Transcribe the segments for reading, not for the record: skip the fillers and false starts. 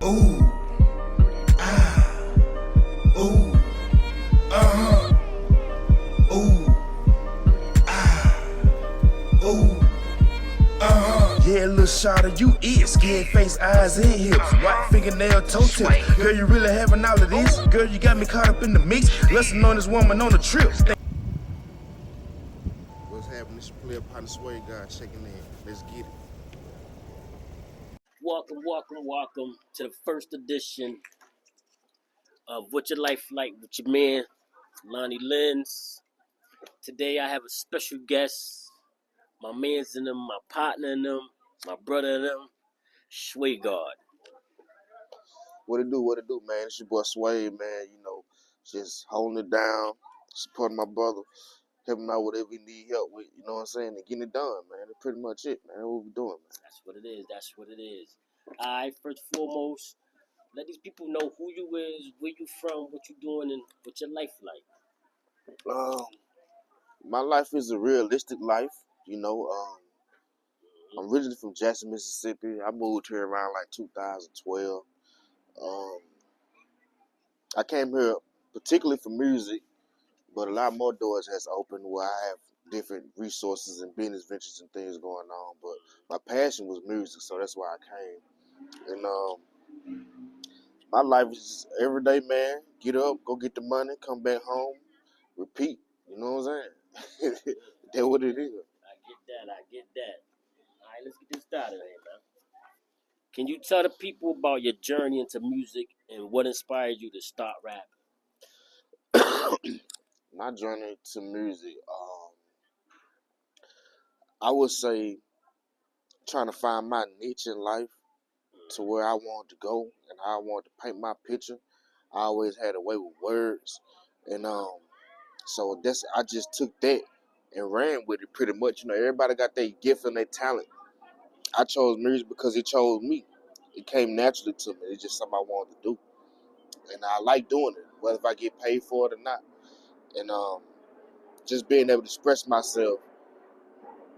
Ooh, ah, ooh, uh-huh. Ooh, ah, ooh, uh-huh. Yeah, little shawty, you it. Scared face, eyes, and hips. White fingernail, toe tips. Girl, you really having all of this? Girl, you got me caught up in the mix. Lesson on this woman on the trip. What's happening? This your player partner Sway guy checking in. Let's get it. Welcome to the first edition of What Your Life Like with your man, LonnyLenz. Today I have a special guest. My man's in them, my partner in them, my brother in them, Schwagard. What it do, man? It's your boy Sway, man. Just holding it down, supporting my brother, helping out whatever he need help with, you know what I'm saying, and getting it done, man. That's pretty much it, man. That's what we doing, man. That's what it is. Alright, first and foremost, let these people know who you is, where you from, what you doing, and what your life like. My life is a realistic life, you know. I'm originally from Jackson, Mississippi. I moved here around like 2012. I came here particularly for music, but a lot more doors has opened where I have different resources and business ventures and things going on. But my passion was music, so that's why I came. And my life is just everyday, man. Get up, go get the money, come back home, repeat. You know what I'm saying? That's what it is. I get that. Alright, let's get this started here, man. Can you tell the people about your journey into music and what inspired you to start rapping? My journey to music, I would say trying to find my niche in life to where I wanted to go and how I wanted to paint my picture. I always had a way with words, and so I just took that and ran with it pretty much. You know, everybody got their gift and their talent. I chose music because it chose me. It came naturally to me. It's just something I wanted to do, and I like doing it, whether if I get paid for it or not. And just being able to express myself,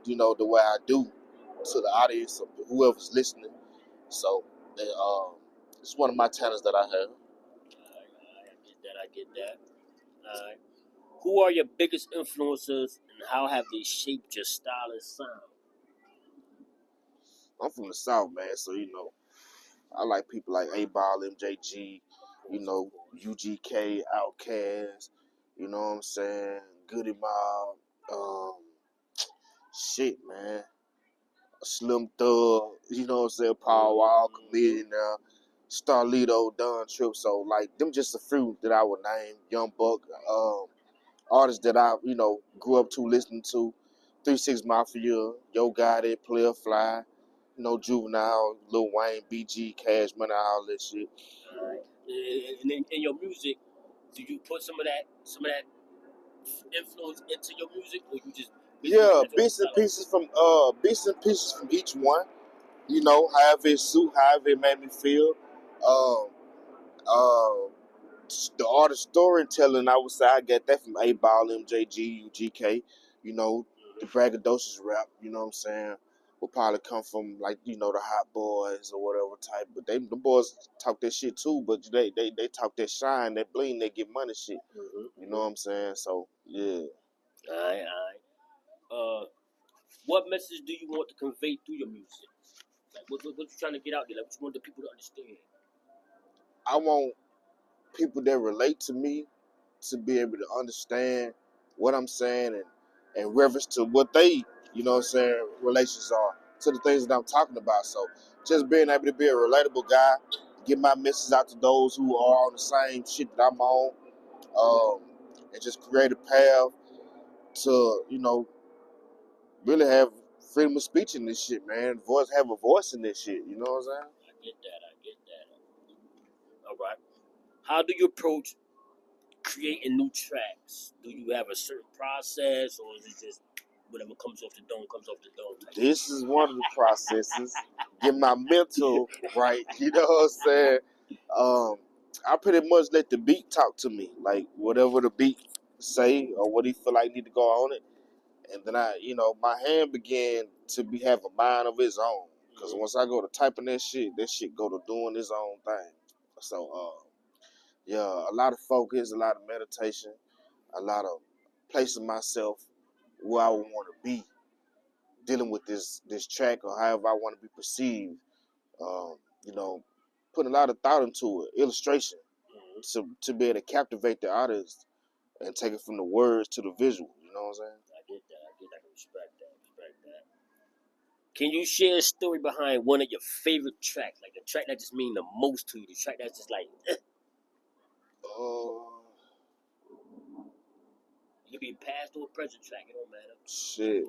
you know, the way I do to the audience or whoever's listening. So it's one of my talents that I have. I get that. Alright. Who are your biggest influences and how have they shaped your style and sound? I'm from the South, man, so I like people like A-Ball, MJG, UGK, Outkast, you know what I'm saying, Goody Mob, um, shit, man, Slim Thug, you know what I'm saying, Paul Wall, Comedian, Starlito, Don Trip, so like them just a few that I would name, Young Buck, artists that I, grew up to listening to, 3 6 Mafia, Yo Gotti, Player Fly, Juvenile, Lil Wayne, BG, Cash Money, all that shit. Alright. And in your music, do you put some of that influence into your music, or you just Yeah, bits and pieces from each one. However it suit, however it made me feel. Um, uh, the art of storytelling, I would say I get that from A Ball, MJG, UGK. The braggadocious rap. You know what I'm saying? Will probably come from like the Hot Boys or whatever type. But the boys talk that shit too. But they talk that shine, that bling, that get money shit. You know what I'm saying? So yeah. Alright. What message do you want to convey through your music? Like, what you trying to get out there? Like, what you want the people to understand? I want people that relate to me to be able to understand what I'm saying and reference to what they, relations are to the things that I'm talking about. So just being able to be a relatable guy, get my message out to those who are on the same shit that I'm on, and just create a path to, really have freedom of speech in this shit, man. Have a voice in this shit, you know what I'm saying? I get that. All right. How do you approach creating new tracks? Do you have a certain process, or is it just whatever comes off the dome comes off the dome? This is one of the processes. Get my mental right, you know what I'm saying? I pretty much let the beat talk to me, like whatever the beat say or what he feel like need to go on it, and then my hand began to have a mind of its own. Because once I go to typing that shit go to doing its own thing. So, yeah, a lot of focus, a lot of meditation, a lot of placing myself where I would want to be, dealing with this track or however I want to be perceived. You know, putting a lot of thought into it, illustration, to be able to captivate the audience and take it from the words to the visual. You know what I'm saying? I get that. I can respect that. Can you share a story behind one of your favorite tracks? Like a track that just mean the most to you, the track that's just like, Oh, it could be a past or a present track, it don't matter. shit.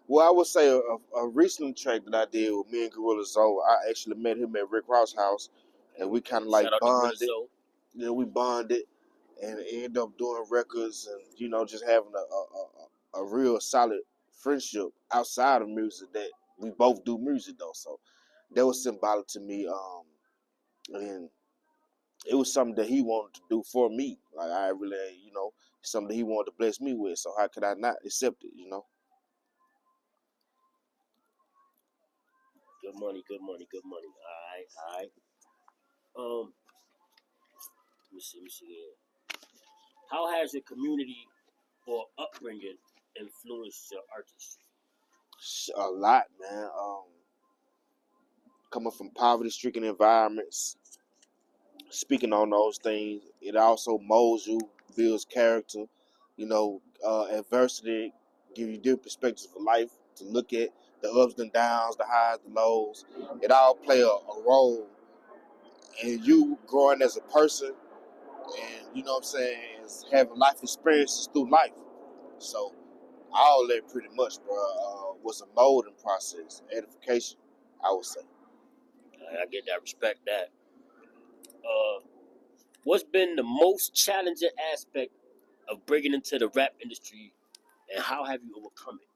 Well, I would say a recent track that I did with me and Gorilla Zoe, I actually met him at Rick Ross' house, and we kind of like Shout out to bonded. Rizzo. Yeah, we bonded and ended up doing records and, you know, just having a real solid friendship outside of music that we both do music though. So that was symbolic to me. And it was something that he wanted to do for me. Like I really, you know, something that he wanted to bless me with. So how could I not accept it, you know? Good money. All right. Let me see here. How has your community or upbringing influenced your artistry? A lot, man. Coming from poverty-stricken environments, speaking on those things, it also molds you, builds character. You know, adversity give you different perspectives of life to look at the ups and downs, the highs, the lows. It all play a role in you growing as a person, and you know what I'm saying, is having life experiences through life. So all that pretty much, bro, was a molding process, edification, I would say. I get that, respect that. What's been the most challenging aspect of breaking into the rap industry, and how have you overcome it?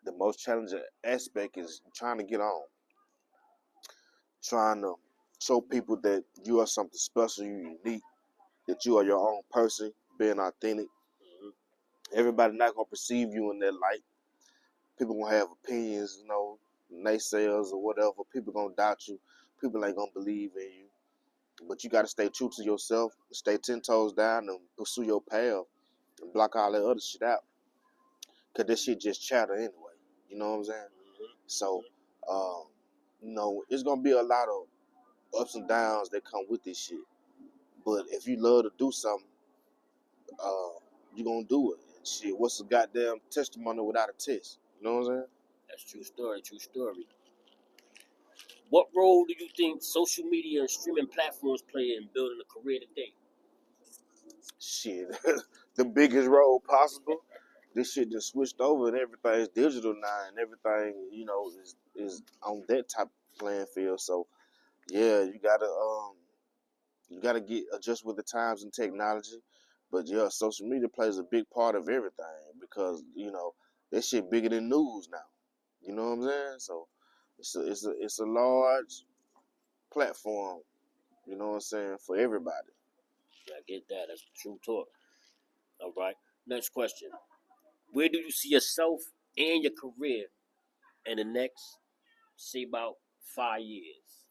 The most challenging aspect is trying to get on, trying to show people that you are something special, you unique, that you are your own person, being authentic. Everybody not gonna perceive you in that light. People gonna have opinions, you know, naysayers or whatever. People gonna doubt you. People ain't gonna believe in you. But you gotta stay true to yourself, stay 10 toes down, and pursue your path, and block all that other shit out. Cause this shit just chatter anyway. You know what I'm saying? So, um, you know, it's gonna be a lot of ups and downs that come with this shit. But if you love to do something, you gonna do it. And shit, what's a goddamn testimony without a test? You know what I'm saying? That's true story. What role do you think social media and streaming platforms play in building a career today? Shit, the biggest role possible. This shit just switched over and everything's digital now, and everything, you know, is on that type of playing field. So yeah, you gotta get adjust with the times and technology. But yeah, social media plays a big part of everything because, you know, that shit bigger than news now. You know what I'm saying? So it's a large platform, you know what I'm saying, for everybody. I get that. That's true talk. All right. Next question. Where do you see yourself and your career in the next, say, about 5 years?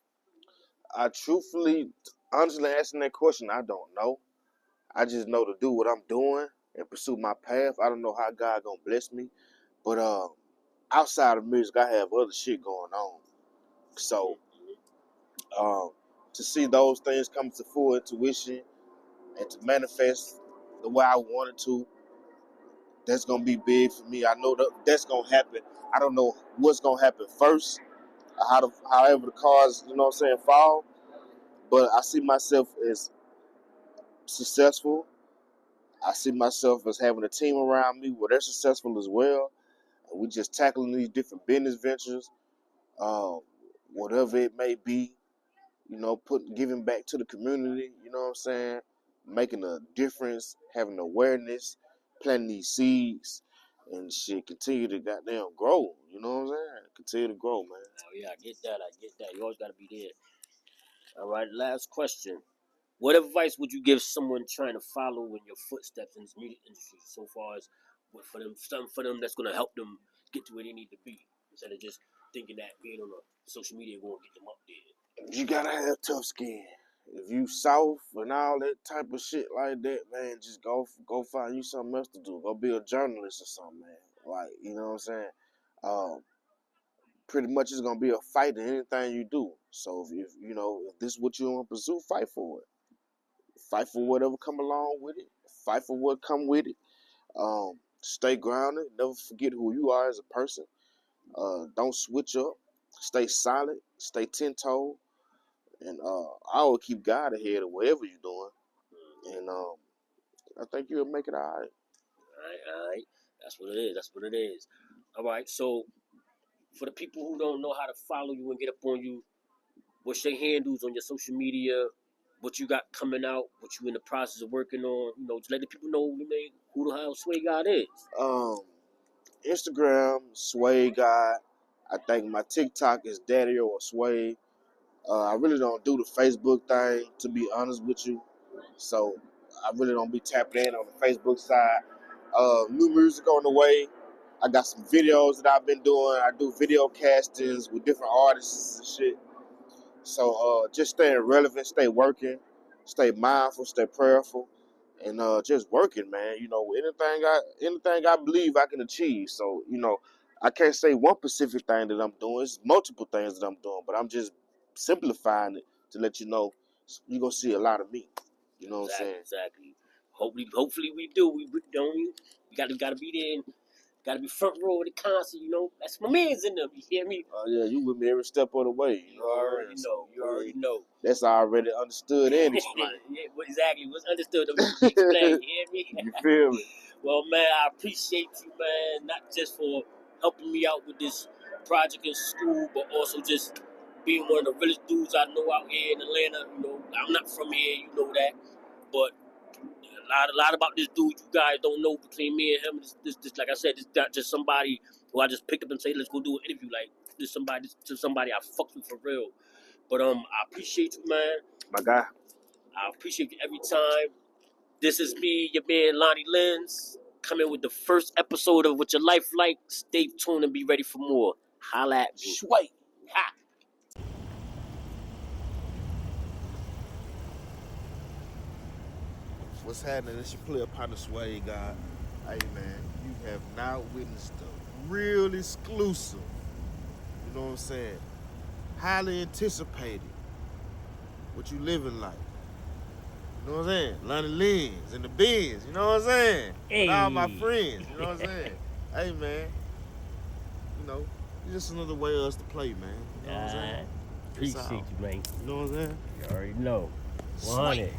I truthfully, honestly answering that question, I don't know. I just know to do what I'm doing and pursue my path. I don't know how God gonna bless me, but outside of music, I have other shit going on. So um, to see those things come to full intuition and to manifest the way I wanted to, that's gonna be big for me. I know that's gonna happen. I don't know what's gonna happen first, or however the cards, you know what I'm saying, fall. But I see myself as successful. I see myself as having a team around me where they're successful as well. And we just tackling these different business ventures, um, whatever it may be. You know, giving back to the community. You know what I'm saying? Making a difference, having awareness, planting these seeds, and shit. Continue to goddamn grow. You know what I'm saying? Continue to grow, man. Oh, yeah, I get that. You always got to be there. All right, last question. What advice would you give someone trying to follow in your footsteps in this music industry so far as for them, something for them that's gonna help them get to where they need to be, instead of just thinking that being on social media won't get them up there. You gotta have tough skin. If you soft and all that type of shit like that, man, just go find you something else to do. Go be a journalist or something, man. Like, you know what I'm saying? Pretty much it's gonna be a fight in anything you do. So if you know, if this is what you want to pursue, fight for it. Fight for whatever come along with it. Fight for what come with it. Stay grounded. Never forget who you are as a person. Don't switch up. Stay solid. Stay 10-toed. And I always keep God ahead of whatever you're doing. And I think you'll make it all right. All right. That's what it is. All right. So for the people who don't know how to follow you and get up on you, what's your handles on your social media? What you got coming out? What you in the process of working on? You know, to let the people know who the hell Sway God is. Instagram, Sway God. I think my TikTok is Daddy or Sway. I really don't do the Facebook thing, to be honest with you. So I really don't be tapping in on the Facebook side. New music on the way. I got some videos that I've been doing. I do video castings with different artists and shit. So just staying relevant, stay working, stay mindful, stay prayerful, and just working, man. You know, anything I believe I can achieve. So, you know, I can't say one specific thing that I'm doing. It's multiple things that I'm doing, but I'm just simplifying it to let you know you're gonna see a lot of me. You know what I'm saying? Exactly. Hopefully we do. We don't. We gotta be there. And gotta be front row of the concert. You know, that's my man's in them. You hear me? Oh yeah, you with me every step of the way. You already know. You already know. That's already understood and explained. Yeah, exactly. What's understood don't be explained. You hear me? You feel me? Well, man, I appreciate you, man. Not just for helping me out with this project in school, but also just being one of the realest dudes I know out here in Atlanta. You know, I'm not from here, you know that, but a lot about this dude you guys don't know between me and him. This like I said, this not just somebody who I just picked up and say, let's go do an interview. Like this somebody I fucked with for real. But I appreciate you, man. My guy. I appreciate you every time. This is me, your man LonnyLenz, coming with the first episode of What Your Life Like. Stay tuned and be ready for more. Holla at me. Sway. Ha! What's happening? It's your player partner Sway God. Hey man, you have now witnessed the real exclusive. You know what I'm saying? Highly anticipated. What you living like? You know what I'm saying? LonnyLenz and the Benz. You know what I'm saying? Hey. And all my friends. You know what I'm saying? Hey man, you know, it's just another way of us to play, man. You know what I'm saying? Appreciate you, man. You know what I'm saying? You already know. Sweet. 100.